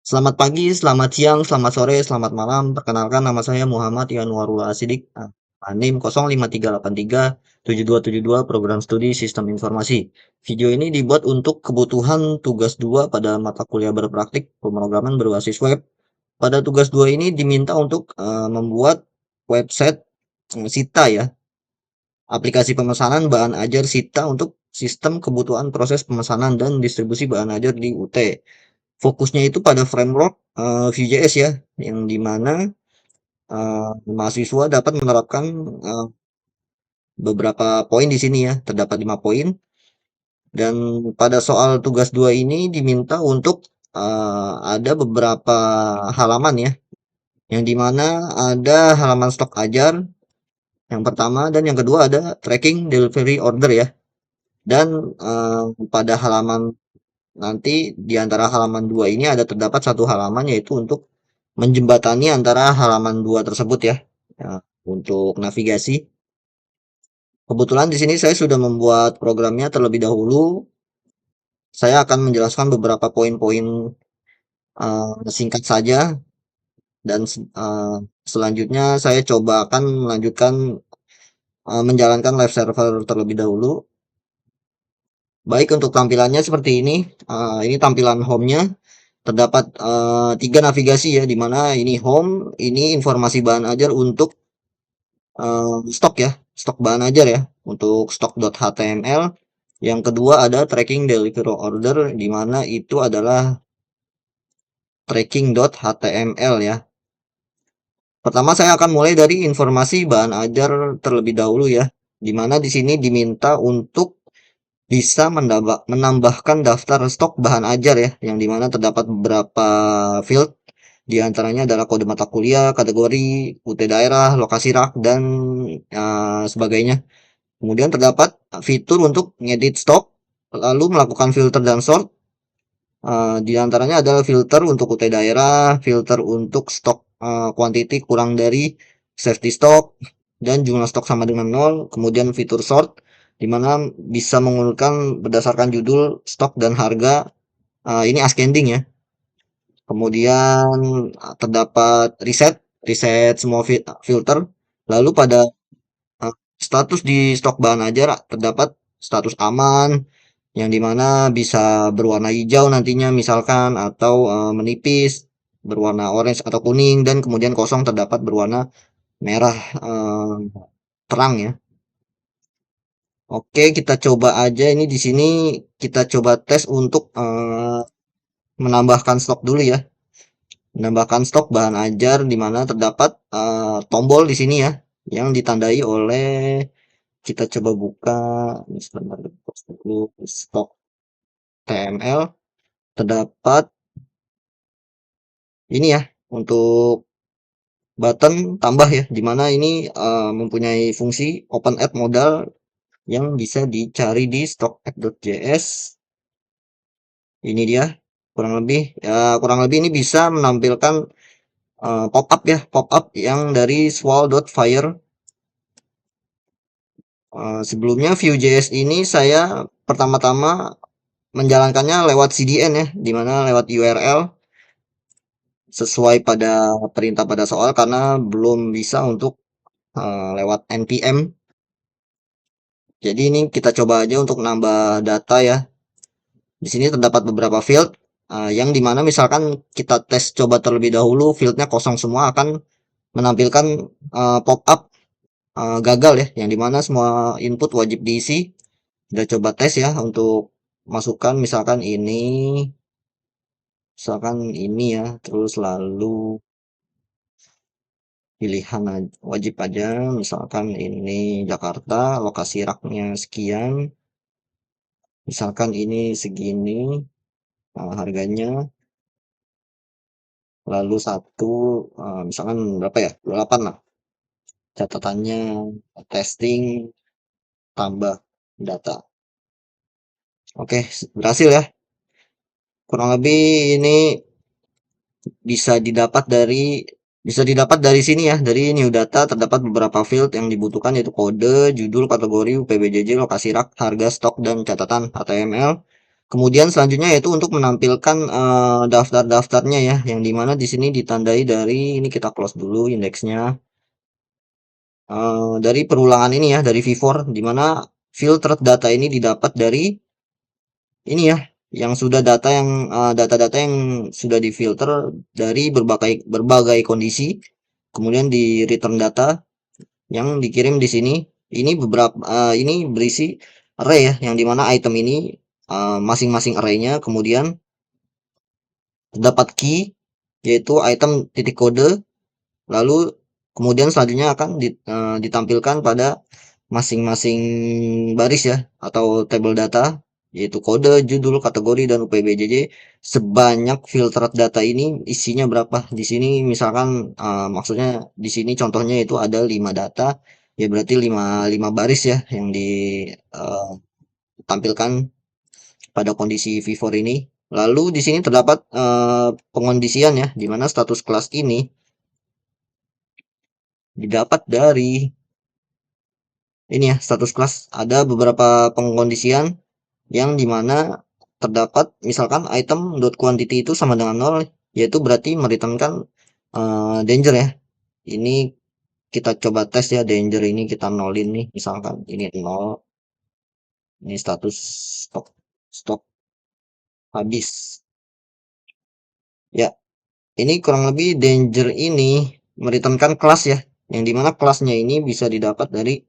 Selamat pagi, selamat siang, selamat sore, selamat malam. Perkenalkan nama saya Muhammad Yanwarul Asidik, NIM 0538372272 Program Studi Sistem Informasi. Video ini dibuat untuk kebutuhan tugas 2 pada mata kuliah berpraktik pemrograman berbasis web. Pada tugas 2 ini diminta untuk membuat website Sita ya, aplikasi pemesanan bahan ajar Sita untuk sistem kebutuhan proses pemesanan dan distribusi bahan ajar di UT. Fokusnya itu pada framework Vue.js ya, yang dimana mahasiswa dapat menerapkan beberapa poin di sini ya, terdapat 5 poin. Dan pada soal tugas 2 ini diminta untuk ada beberapa halaman ya, yang dimana ada halaman stok ajar yang pertama dan yang kedua ada tracking delivery order ya. Dan pada halaman nanti di antara halaman 2 ini ada terdapat satu halaman yaitu untuk menjembatani antara halaman 2 tersebut ya. Ya, untuk navigasi. Kebetulan di sini saya sudah membuat programnya terlebih dahulu. Saya akan menjelaskan beberapa poin-poin singkat saja dan selanjutnya saya coba akan melanjutkan menjalankan live server terlebih dahulu. Baik, untuk tampilannya seperti ini. Ini tampilan home-nya. Terdapat 3 navigasi ya, di mana ini home, ini informasi bahan ajar untuk stok ya, stok bahan ajar ya, untuk stok.html. Yang kedua ada tracking delivery order, di mana itu adalah tracking.html ya. Pertama saya akan mulai dari informasi bahan ajar terlebih dahulu ya, di mana di sini diminta untuk bisa menambahkan daftar stok bahan ajar ya, yang dimana terdapat beberapa field. Di antaranya adalah kode mata kuliah, kategori, UT daerah, lokasi rak, dan sebagainya. Kemudian terdapat fitur untuk ngedit stok, lalu melakukan filter dan sort. Di antaranya adalah filter untuk UT daerah, filter untuk stok quantity kurang dari safety stock, dan jumlah stok sama dengan 0. Kemudian fitur sort, di mana bisa mengurutkan berdasarkan judul, stok, dan harga. Ini ascending ya. Kemudian terdapat reset semua filter. Lalu pada status di stok bahan ajar terdapat status aman, yang dimana bisa berwarna hijau nantinya misalkan, atau menipis berwarna orange atau kuning, dan kemudian kosong terdapat berwarna merah terang ya. Oke, kita coba aja ini di sini, kita coba tes untuk menambahkan stok dulu ya. Menambahkan stok bahan ajar di mana terdapat tombol di sini ya, yang ditandai oleh, kita coba buka sebentar dulu, stok TML. Terdapat ini ya, untuk button tambah ya, dimana ini mempunyai fungsi open add modal yang bisa dicari di stock app.js. Ini dia kurang lebih ini bisa menampilkan pop up ya, pop up yang dari swal.fire. Sebelumnya Vue.js ini saya pertama-tama menjalankannya lewat CDN ya, dimana lewat URL sesuai pada perintah pada soal, karena belum bisa untuk lewat npm. Jadi ini kita coba aja untuk nambah data ya. Di sini terdapat beberapa field yang dimana misalkan kita tes coba terlebih dahulu, fieldnya kosong semua, akan menampilkan pop up gagal ya, yang dimana semua input wajib diisi. Kita coba tes ya untuk masukkan misalkan ini ya, terus lalu pilihan wajib aja, misalkan ini Jakarta, lokasi raknya sekian, misalkan ini segini harganya, lalu satu misalkan berapa ya, 28 lah catatannya, testing tambah data. Oke, berhasil ya. Kurang lebih ini bisa didapat dari sini ya, dari new data terdapat beberapa field yang dibutuhkan, yaitu kode, judul, kategori, UPBJJ, lokasi rak, harga, stok, dan catatan HTML. Kemudian selanjutnya yaitu untuk menampilkan daftar-daftarnya ya, yang dimana di sini ditandai dari ini kita close dulu indeksnya dari perulangan ini ya, dari V4 di mana filtered data ini didapat dari ini ya, yang sudah data-data yang sudah difilter dari berbagai berbagai kondisi, kemudian di return data yang dikirim di sini. Ini beberapa ini berisi array ya, yang dimana item ini masing-masing arraynya kemudian terdapat key yaitu item titik kode, lalu kemudian selanjutnya akan ditampilkan pada masing-masing baris ya atau tabel data yaitu kode, judul, kategori, dan UPBJJ sebanyak filtered data ini isinya berapa. Di sini misalkan maksudnya di sini contohnya itu ada 5 data ya, berarti 5 baris ya yang ditampilkan pada kondisi V4 ini. Lalu di sini terdapat pengondisian ya, di mana status kelas ini didapat dari ini ya, status kelas ada beberapa pengkondisian yang dimana terdapat misalkan item dot quantity itu sama dengan nol, yaitu berarti mereturnkan danger ya. Ini kita coba tes ya, danger ini kita nolin nih, misalkan ini nol, ini status stok stok habis ya. Ini kurang lebih danger ini mereturnkan kelas ya, yang dimana kelasnya ini bisa didapat dari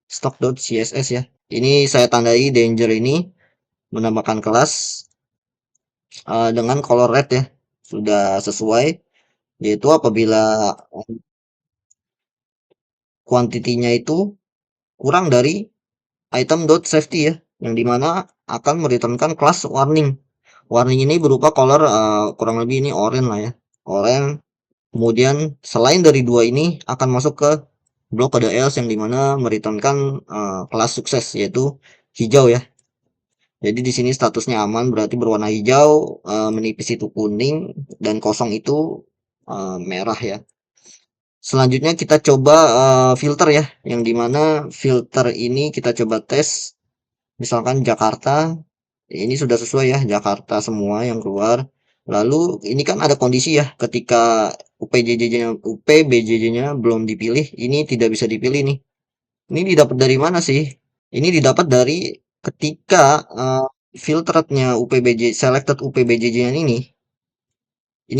stock.css ya. Ini saya tandai danger ini menambahkan kelas dengan color red ya, sudah sesuai, yaitu apabila kuantitinya itu kurang dari item.safety ya, yang dimana akan mereturnkan kelas warning. Warning ini berupa color kurang lebih ini orange lah ya, orange. Kemudian selain dari dua ini akan masuk ke blok kode else yang dimana mereturnkan kelas sukses yaitu hijau ya. Jadi di sini statusnya aman berarti berwarna hijau, menipis itu kuning, dan kosong itu merah ya. Selanjutnya kita coba filter ya, yang dimana filter ini kita coba tes. Misalkan Jakarta, ini sudah sesuai ya, Jakarta semua yang keluar. Lalu ini kan ada kondisi ya, ketika UPBJJ-nya belum dipilih, ini tidak bisa dipilih nih. Ini didapat dari mana sih? Ini didapat dari ketika filterednya UPBJ selected UPBJJ ini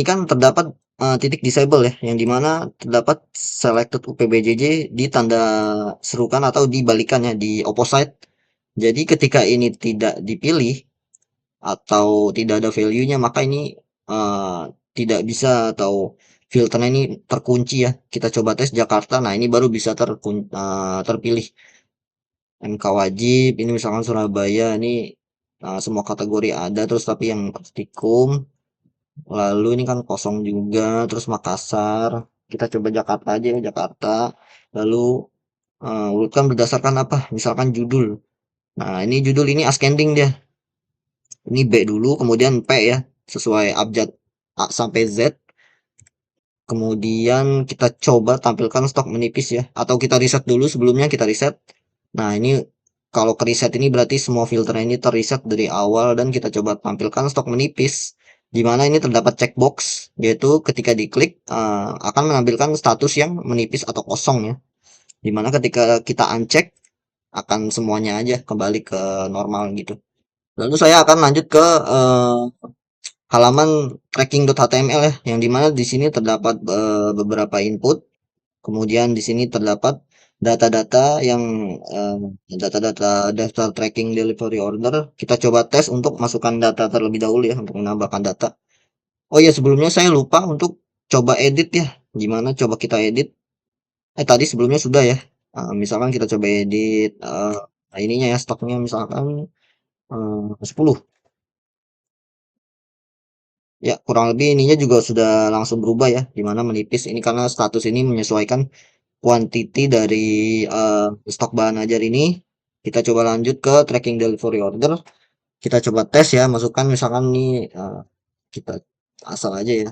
kan terdapat titik disable ya, yang dimana terdapat selected UPBJJ di tanda serukan atau dibalikannya di opposite. Jadi ketika ini tidak dipilih atau tidak ada value-nya, maka ini tidak bisa atau filternya ini terkunci ya. Kita coba tes Jakarta, nah ini baru bisa terpilih. MK wajib, ini misalkan Surabaya, ini semua kategori ada, terus tapi yang praktikum. Lalu ini kan kosong juga, terus Makassar. Kita coba Jakarta aja ya, Jakarta. Lalu urutkan berdasarkan apa? Misalkan judul. Nah, ini judul ini ascending dia. Ini B dulu, kemudian P ya, sesuai abjad A sampai Z. Kemudian kita coba tampilkan stok menipis ya, atau kita riset dulu sebelumnya kita riset. Nah, ini kalau ke riset ini berarti semua filter ini terriset dari awal dan kita coba tampilkan stok menipis. Di mana ini terdapat checkbox, yaitu ketika diklik akan menampilkan status yang menipis atau kosong ya. Dimana ketika kita uncheck akan semuanya aja kembali ke normal gitu. Lalu saya akan lanjut ke halaman tracking.html ya, yang dimana di sini terdapat beberapa input, kemudian di sini terdapat data-data yang eh, data-data daftar tracking delivery order. Kita coba tes untuk masukkan data terlebih dahulu ya, untuk menambahkan data. Oh ya, sebelumnya saya lupa untuk coba edit ya. Gimana coba kita edit? Tadi sebelumnya sudah ya. Misalkan kita coba edit ininya ya, stoknya misalkan 10. Ya, kurang lebih ininya juga sudah langsung berubah ya, dimana menipis ini karena status ini menyesuaikan quantity dari stok bahan ajar ini. Kita coba lanjut ke tracking delivery order. Kita coba tes ya, masukkan misalkan nih kita asal aja ya.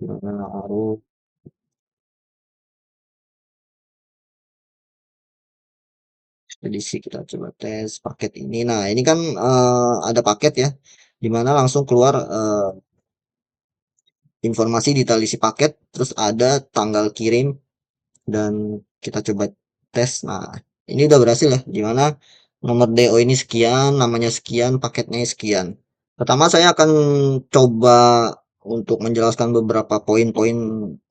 Harus edisi kita coba tes paket ini. Nah, ini kan ada paket ya, dimana langsung keluar informasi detail isi paket, terus ada tanggal kirim dan kita coba tes. Nah, ini udah berhasil ya, dimana nomor DO ini sekian, namanya sekian, paketnya sekian. Pertama saya akan coba untuk menjelaskan beberapa poin-poin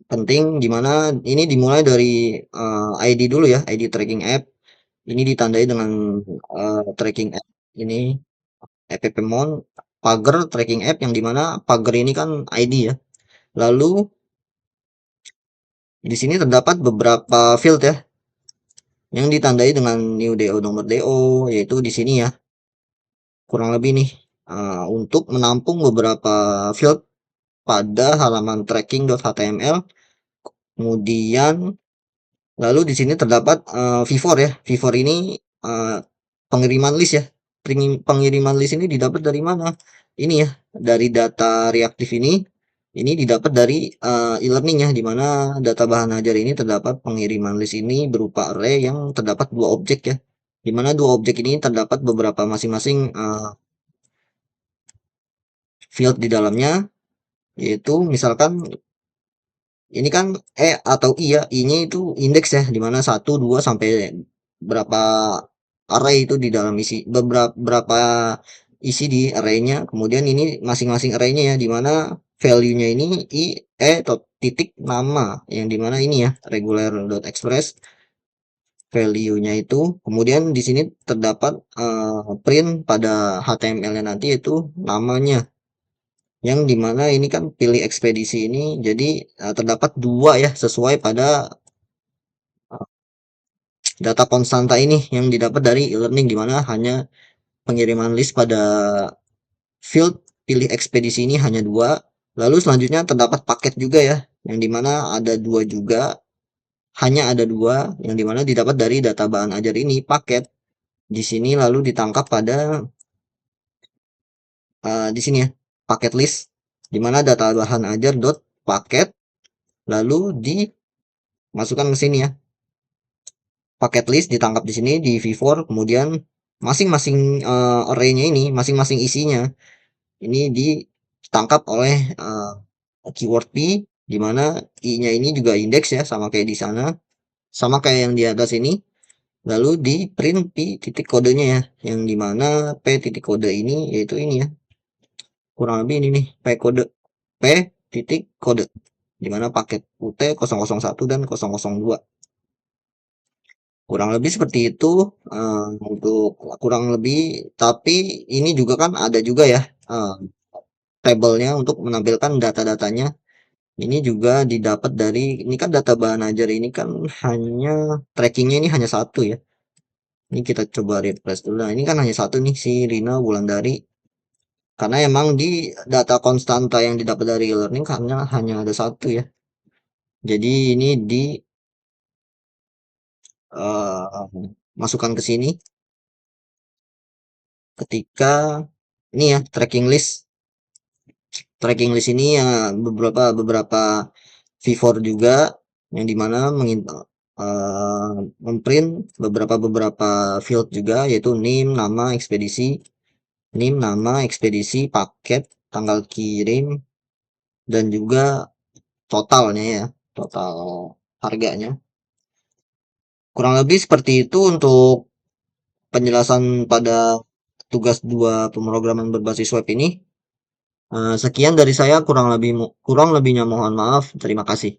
penting, dimana ini dimulai dari ID dulu ya, ID tracking app. Ini ditandai dengan tracking app ini appmon pager tracking app, yang dimana pager ini kan ID ya. Lalu di sini terdapat beberapa field ya yang ditandai dengan new DO nomor DO, yaitu di sini ya, kurang lebih nih untuk menampung beberapa field pada halaman tracking.html. Kemudian lalu di sini terdapat v4 ya. V4 ini pengiriman list ya. Pengiriman list ini didapat dari mana? Ini ya, dari data reaktif ini. Ini didapat dari e-learning ya, di mana data bahan ajar ini terdapat pengiriman list ini berupa array yang terdapat dua objek ya. Di mana dua objek ini terdapat beberapa masing-masing field di dalamnya, yaitu misalkan ini kan atau I ya, I-nya itu indeks ya, dimana satu 2 sampai berapa array itu di dalam isi berapa isi di arraynya. Kemudian ini masing-masing arraynya ya, dimana value-nya ini I titik nama, yang dimana ini ya regular.express value-nya itu. Kemudian di sini terdapat print pada HTML-nya nanti itu namanya, yang dimana ini kan pilih ekspedisi ini, jadi terdapat dua ya, sesuai pada data konstanta ini yang didapat dari e-learning, dimana hanya pengiriman list pada field pilih ekspedisi ini hanya dua. Lalu selanjutnya terdapat paket juga ya, yang dimana ada dua juga, hanya ada dua, yang dimana didapat dari data bahan ajar ini paket di sini, lalu ditangkap pada di sini ya, paket list, dimana data bahan ajar dot paket, lalu dimasukkan ke sini ya, paket list ditangkap di sini di v4. Kemudian masing-masing array-nya ini, masing-masing isinya ini ditangkap oleh keyword p, di mana i-nya ini juga indeks ya, sama kayak di sana, sama kayak yang di atas ini. Lalu di print p titik kodenya ya, yang dimana p titik kode ini yaitu ini ya, kurang lebih ini nih, p titik kode, dimana paket ut 001 dan 002. Kurang lebih seperti itu untuk kurang lebih. Tapi ini juga kan ada juga ya tabelnya untuk menampilkan data-datanya. Ini juga didapat dari, ini kan data bahan ajar ini kan hanya trackingnya ini hanya satu ya. Ini kita coba refresh dulu. Nah, ini kan hanya satu nih, si Rina Wulandari. Karena emang di data konstanta yang didapat dari e-learning karena hanya ada satu ya. Jadi ini di masukkan ke sini ketika ini ya, tracking list ini ya, beberapa v4 juga, yang dimana memprint beberapa field juga, yaitu name nama ekspedisi paket, tanggal kirim, dan juga totalnya ya, total harganya. Kurang lebih seperti itu untuk penjelasan pada tugas 2 pemrograman berbasis web ini. Sekian dari saya, kurang lebihnya mohon maaf. Terima kasih.